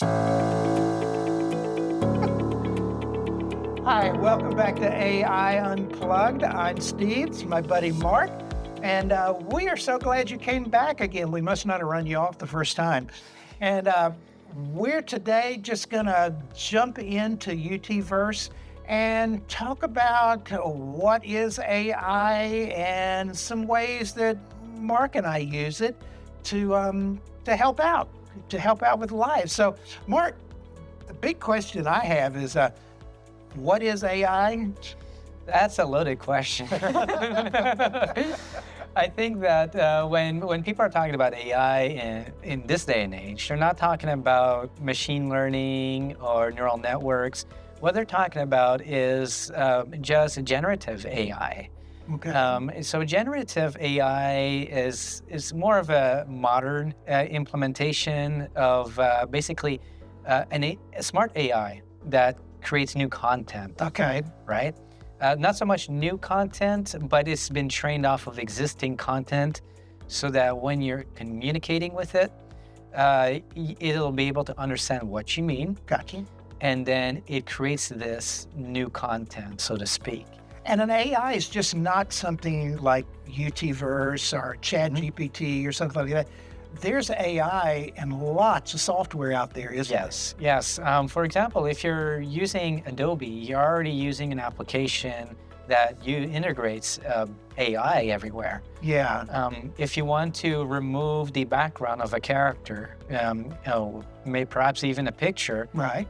Hi, welcome back to AI Unplugged. I'm Steve, it's my buddy Mark, and we are so glad you came back again. We must not have run you off the first time. And we're today just going to jump into UTverse and talk about what is AI and some ways that Mark and I use it to help out, with life. So, Mark, the big question I have is, what is AI? That's a loaded question. I think that when people are talking about AI in this day and age, they're not talking about machine learning or neural networks. What they're talking about is just generative AI. Okay. So generative AI is more of a modern implementation of basically a smart AI that creates new content. Okay. Right? Not so much new content, but it's been trained off of existing content so that when you're communicating with it, it'll be able to understand what you mean. Gotcha. And then it creates this new content, so to speak. And an AI is just not something like UTverse or ChatGPT or something like that. There's AI and lots of software out there, isn't there? Yes. For example, if you're using Adobe, you're already using an application that integrates AI everywhere. Yeah. If you want to remove the background of a character, perhaps even a picture, Right.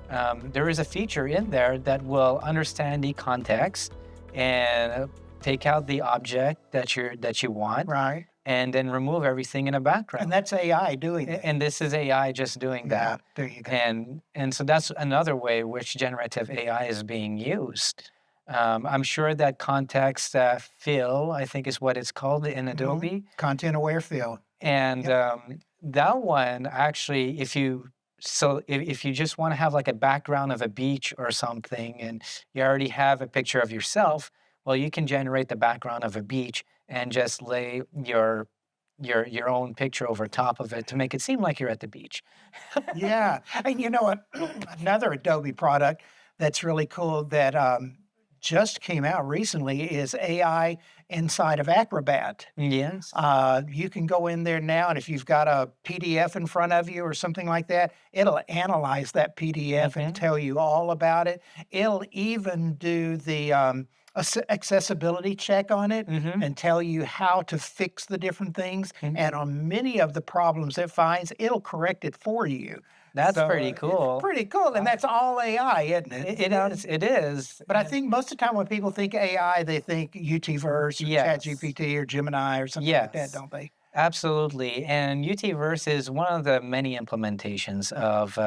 there is a feature in there that will understand the context and take out the object that you want. Right. And then remove everything in a background. And that's AI doing that. And this is AI just doing that. There you go. And so that's another way which generative AI is being used. I'm sure that context fill, I think is what it's called in Adobe. Content-aware fill. And that one actually, if you just want to have like a background of a beach or something, and you already have a picture of yourself, well, you can generate the background of a beach and just lay your own picture over top of it to make it seem like you're at the beach. Yeah. And you know what? Another Adobe product that's really cool that just came out recently is AI inside of Acrobat. Yes. You can go in there now, and if you've got a PDF in front of you or something like that, it'll analyze that PDF and tell you all about it. It'll even do the accessibility check on it and tell you how to fix the different things. And on many of the problems it finds, it'll correct it for you. That's pretty cool. It's pretty cool. And that's all AI, isn't it? It is. But I think most of the time when people think AI, they think UTverse or ChatGPT or Gemini or something like that, don't they? Absolutely. And UTverse is one of the many implementations of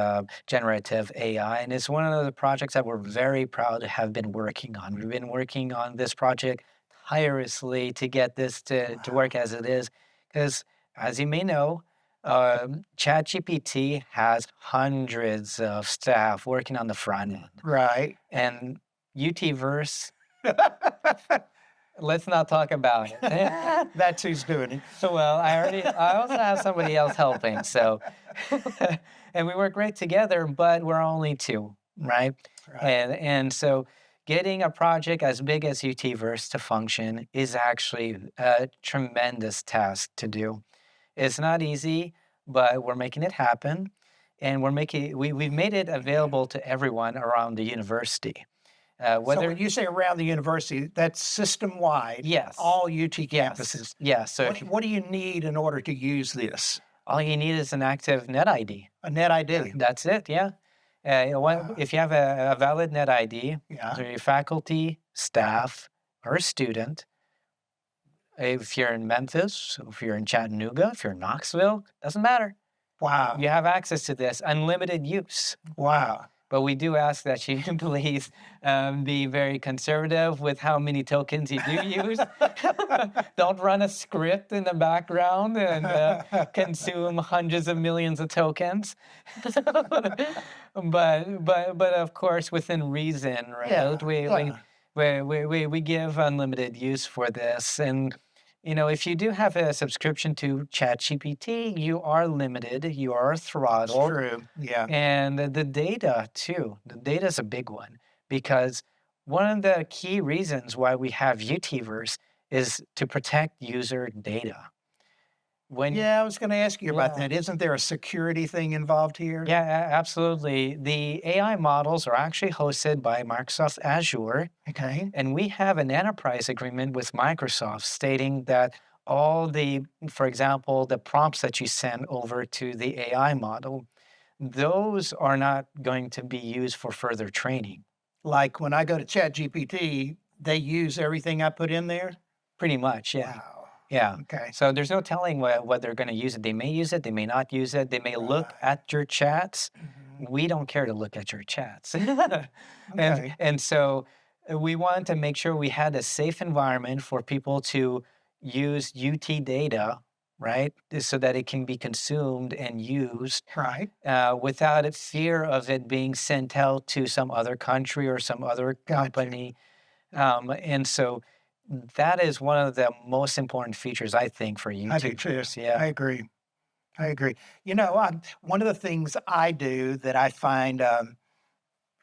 generative AI, and it's one of the projects that we're very proud to have been working on. We've been working on this project tirelessly to get this to work as it is, because as you may know, ChatGPT has hundreds of staff working on the front end. Right. And UTverse... Let's not talk about it. That's who's doing it. So, well, I also have somebody else helping. So, and we work great together, but we're only two, right? And so getting a project as big as UTverse to function is actually a tremendous task to do. It's not easy, but we're making it happen. And we've made it available to everyone around the university. So when you say around the university, that's system-wide? Yes. All UT campuses? Yes. So what do you need in order to use this? All you need is an active NetID. A NetID? That's it, yeah. If you have a valid NetID, so your faculty, staff, or a student, if you're in Memphis, if you're in Chattanooga, if you're in Knoxville, doesn't matter. Wow. You have access to this, unlimited use. Wow. But we do ask that you please be very conservative with how many tokens you do use. Don't run a script in the background and consume hundreds of millions of tokens. but of course, within reason, right? We give unlimited use for this, and if you do have a subscription to ChatGPT, you are limited, you are throttled. True. Yeah. And the data too. The data is a big one because one of the key reasons why we have UTivers is to protect user data. When Yeah, I was going to ask you about yeah, that. Isn't there a security thing involved here? yeah, absolutely. The AI models are actually hosted by Microsoft Azure, Okay. and we have an enterprise agreement with Microsoft stating that for example, the prompts that you send over to the AI model, those are not going to be used for further training. Like when I go to ChatGPT, they use everything I put in there? Pretty much, yeah. Wow. Yeah. Okay. So there's no telling what they're going to use it. They may use it, they may not use it. They may look Right. at your chats. Mhm. We don't care to look at your chats. and Okay. and so we want to make sure we had a safe environment for people to use UT data, right? So that it can be consumed and used Right. without a fear of it being sent out to some other country or some other Gotcha. company. And so that is one of the most important features, I think, for I do too. YouTubers. Yeah. I agree. I agree. One of the things I do that I find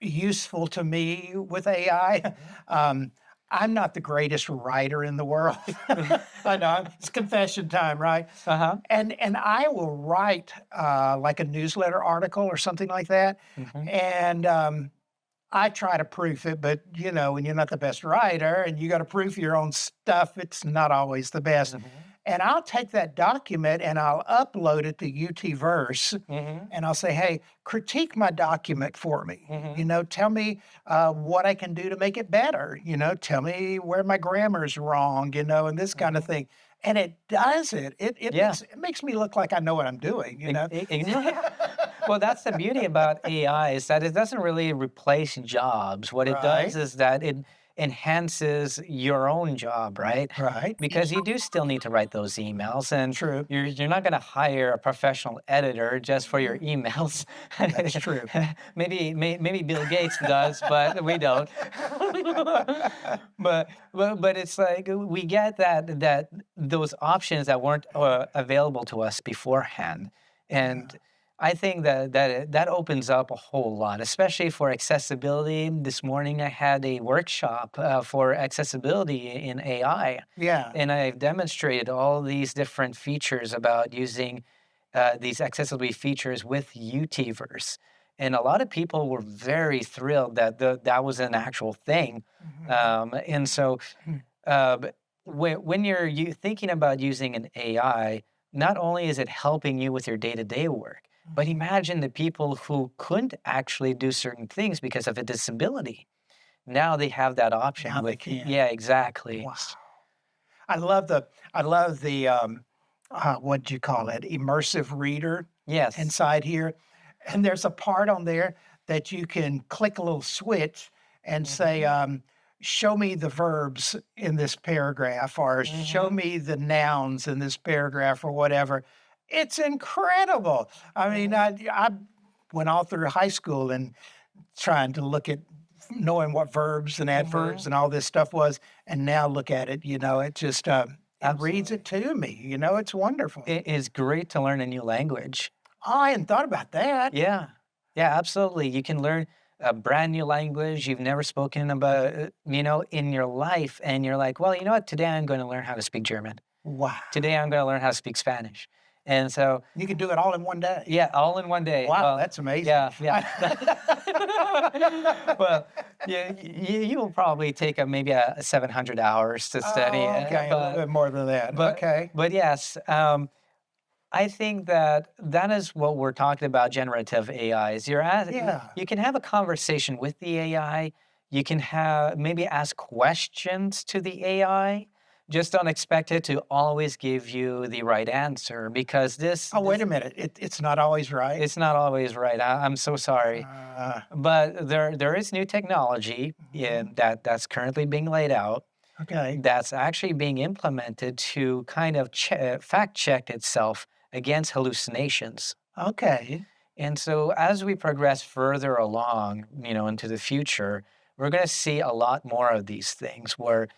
useful to me with AI, um, I'm not the greatest writer in the world. I know it's confession time, right? Uh-huh. And I will write like a newsletter article or something like that, Hmm. and I try to proof it, but when you're not the best writer and you got to proof your own stuff, it's not always the best. Hmm. And I'll take that document and I'll upload it to UTverse, Hmm. and I'll say, "Hey, critique my document for me. Hmm. Tell me what I can do to make it better. Tell me where my grammar's wrong. And this kind of Hmm. thing." And it does it. It Yeah. makes it makes me look like I know what I'm doing. Well, that's the beauty about AI is that it doesn't really replace jobs. What it does Right. is that it enhances your own job, right? Right. Because you do still need to write those emails, and True. you're not going to hire a professional editor just for your emails. That's true. Maybe Bill Gates does, but we don't. but it's like we get that those options that weren't available to us beforehand, and I think that opens up a whole lot, especially for accessibility. This morning I had a workshop for accessibility in AI, Yeah. and I've demonstrated all these different features about using these accessibility features with UTverse. And a lot of people were very thrilled that that was an actual thing. Mhm. And so Mhm. but when you're thinking about using an AI, not only is it helping you with your day-to-day work, but Mhm. imagine the people who couldn't actually do certain things because of a disability. Now they have that option Now they with, can. yeah, exactly. Wow. I love the what do you call it? Immersive reader Yes. inside here. And there's a part on there that you can click a little switch and say, Hmm. show me the verbs in this paragraph, or show Hmm. me the nouns in this paragraph, or whatever. It's incredible. I mean, Hmm. I went all through high school and trying to look at knowing what verbs and adverbs Hmm. and all this stuff was, and now look at it, it just it reads it Absolutely. to me. It's wonderful. It is great to learn a new language. Oh, I hadn't thought about that. Yeah. Yeah, absolutely. You can learn a brand new language you've never spoken about, in your life. And you're like, well, you know what? Today I'm going to learn how to speak German. Wow. Today I'm going to learn how to speak Spanish. And so, You can do it all in one day. yeah, all in one day. Wow, Well, that's amazing. yeah, yeah. Well, yeah, you will probably take maybe 700 hours to study, Oh, okay, a little bit more than that. Okay. but yes, I think that is what we're talking about generative AI is Yeah. you can have a conversation with the AI. You can maybe ask questions to the AI. Just don't expect it to always give you the right answer because Oh, wait a minute. It's not always right. it's not always right. I'm so sorry. Uh, But there is new technology mhm. that's currently being laid out Okay. that's actually being implemented to kind of fact check itself against hallucinations. Okay. And so as we progress further along, into the future, we're going to see a lot more of these things where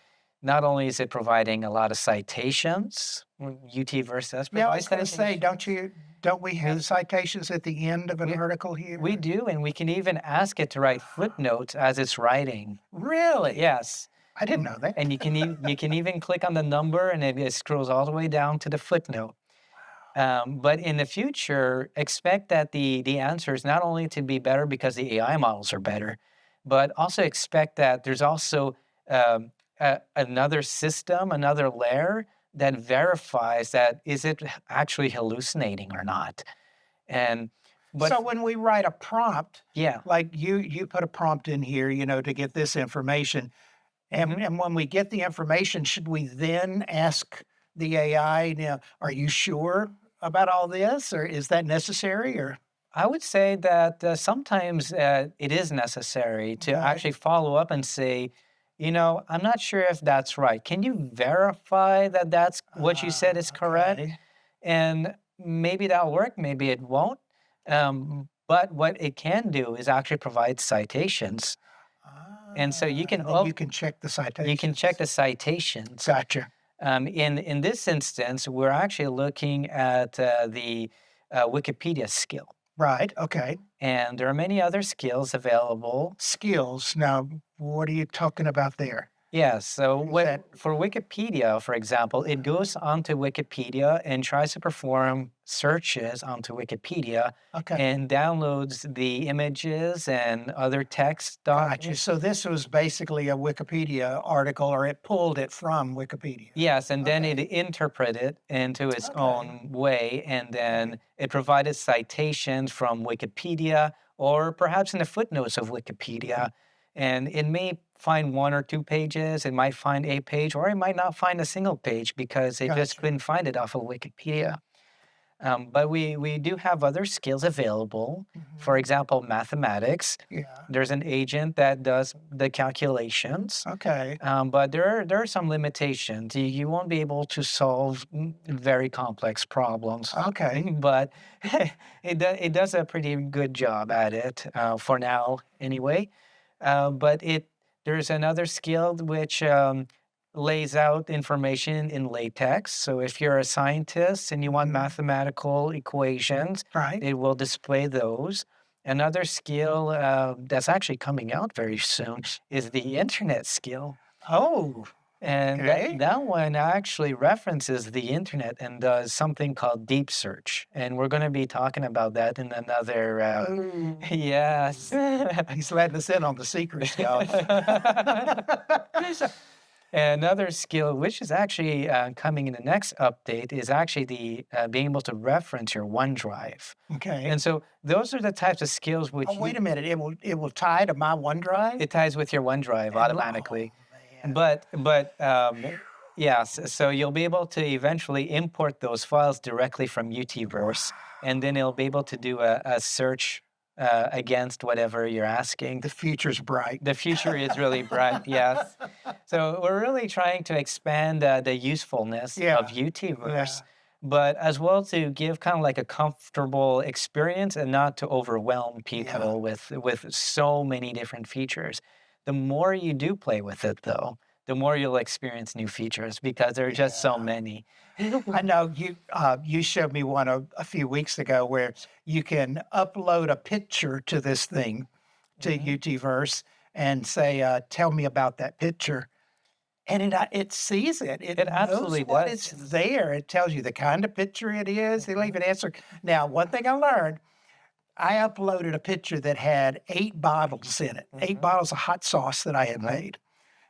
not only is it providing a lot of citations, UTverse does Yeah, I provide was going to say, citations. don't we have citations at the end of an article here? We do, and we can even ask it to write footnotes as it's writing. Really? Yes. I didn't know that. And you can even click on the number, and it scrolls all the way down to the footnote. But in the future, expect that the answers not only to be better because the AI models are better, but also expect that there's also another system, another layer that verifies that is it actually hallucinating or not. And So when we write a prompt, yeah, like you put a prompt in here, to get this information, and when we get the information, should we then ask the AI, are you sure about all this, or is that necessary? Or I would say that sometimes it is necessary to Right. actually follow up and say, I'm not sure if that's right. Can you verify that that's what you said is correct? Okay. And maybe that'll work, maybe it won't. But what it can do is actually provide citations. And so you can And then you can check the citations. you can check the citations. Gotcha. In this instance, we're actually looking at the Wikipedia skill. Right. Okay. And there are many other skills available. Skills. Now, what are you talking about there? Yeah, so that- for Wikipedia, for example, it goes onto Wikipedia and tries to perform searches onto Wikipedia Okay. and downloads the images and other text Gotcha. documents. So this was basically a Wikipedia article, or it pulled it from Wikipedia. Yes, and then Okay. it interpreted it into its Okay. own way, and then it provided citations from Wikipedia or perhaps in the footnotes of Wikipedia. And it may find 1 or 2 pages, it might find a page, or it might not find a single page because it just Gotcha. couldn't find it off of Wikipedia. But we do have other skills available. For example, mathematics. Yeah. There's an agent that does the calculations. Okay. But there are some limitations. You won't be able to solve very complex problems. Okay. But it does a pretty good job at it for now, anyway. But there's another skill which lays out information in latex. So if you're a scientist and you want mathematical equations, Right. it will display those. Another skill that's actually coming out very soon is the internet skill. Oh. And Okay. that one actually references the internet and does something called deep search. And we're going to be talking about that in another. Oh. Yes. He's letting us in on the secret stuff. Another skill, which is actually coming in the next update, is actually the being able to reference your OneDrive. Okay. And so those are the types of skills which Oh, wait a minute. It will tie to my OneDrive? it ties with your OneDrive automatically. Oh, man. But yes, so you'll be able to eventually import those files directly from UTverse, and then it'll be able to do a search against whatever you're asking. The future's bright. The future is really bright, yes. So we're really trying to expand the usefulness Yeah. of UTverse, Yeah. but as well to give kind of like a comfortable experience and not to overwhelm people with so many different features. The more you do play with it, though, the more you'll experience new features because there are just so many. I know you showed me one a few weeks ago where you can upload a picture to this thing, to UTverse, and say, tell me about that picture. And it sees it. It knows absolutely what does. it's there. It tells you the kind of picture it is. It'll even answer. Now, one thing I learned, I uploaded a picture that had 8 bottles in it, 8 bottles of hot sauce that I had made.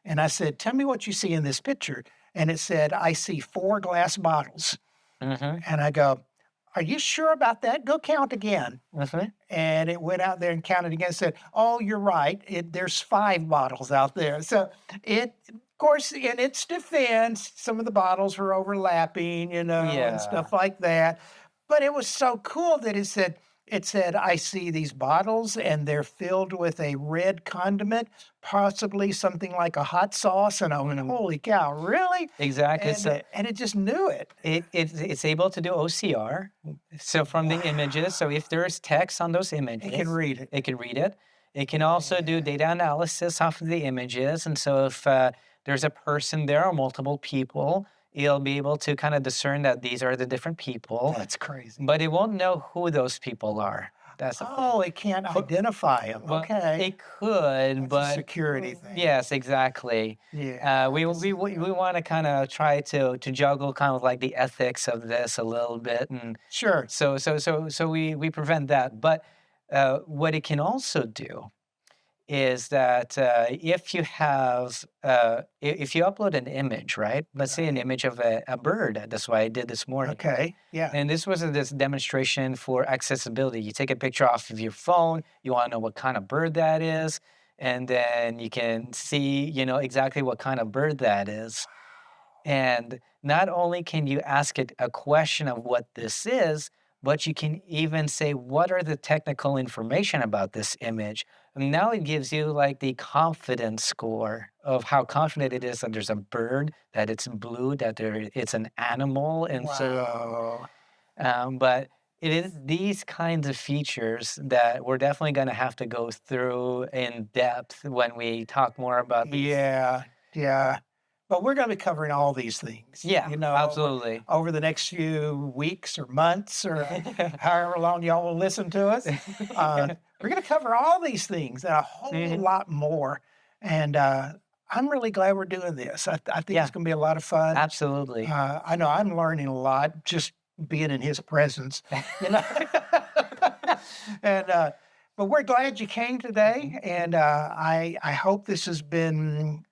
And I said, tell me what you see in this picture. And it said, I see 4 glass bottles. And I go, are you sure about that? Go count again. And it went out there and counted again and said, oh, you're right. There's 5 bottles out there. So of course, in its defense, some of the bottles were overlapping, and stuff like that. But it was so cool that it said, I see these bottles and they're filled with a red condiment, possibly something like a hot sauce. And I went, holy cow, really? Exactly. And it just knew it. It's able to do OCR. So from the images, so if there's text on those images, It can read it. It can read it. It can also do data analysis off of the images. And so if there's a person there or multiple people, it'll be able to kind of discern that these are the different people, That's crazy. but it won't know who those people are. That's the Oh, it can't identify them. well, Okay. it could, That's a but security thing. yes, exactly. Yeah. We want to kind of try to juggle kind of like the ethics of this a little bit, and Sure. so we prevent that. But what it can also do is that if you have if you upload an image, right? Let's say an image of a bird. That's what I did this morning. Okay. Yeah. And this was this demonstration for accessibility. You take a picture off of your phone, you want to know what kind of bird that is, and then you can see, exactly what kind of bird that is. And not only can you ask it a question of what this is, but you can even say, what are the technical information about this image? And now it gives you like the confidence score of how confident it is that there's a bird, that it's blue, that it's an animal. And Wow. but it is these kinds of features that we're definitely going to have to go through in depth when we talk more about these. Yeah. Yeah. But we're going to be covering all these things. Yeah, over absolutely. the next few weeks or months or however long y'all will listen to us. We're going to cover all these things and a whole lot more. And I'm really glad we're doing this. I think it's going to be a lot of fun. Absolutely. I know I'm learning a lot just being in his presence. And but we're glad you came today, and I hope this has been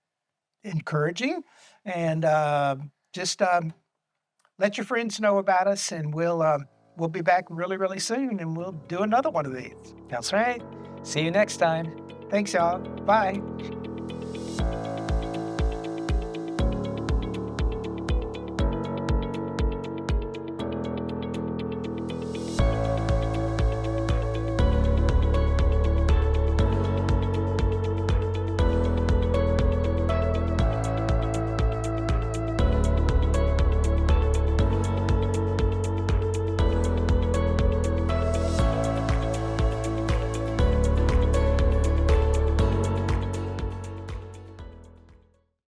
encouraging, and just let your friends know about us, and we'll be back really, really soon, and we'll do another one of these. That's right. See you next time. Thanks, y'all. Bye.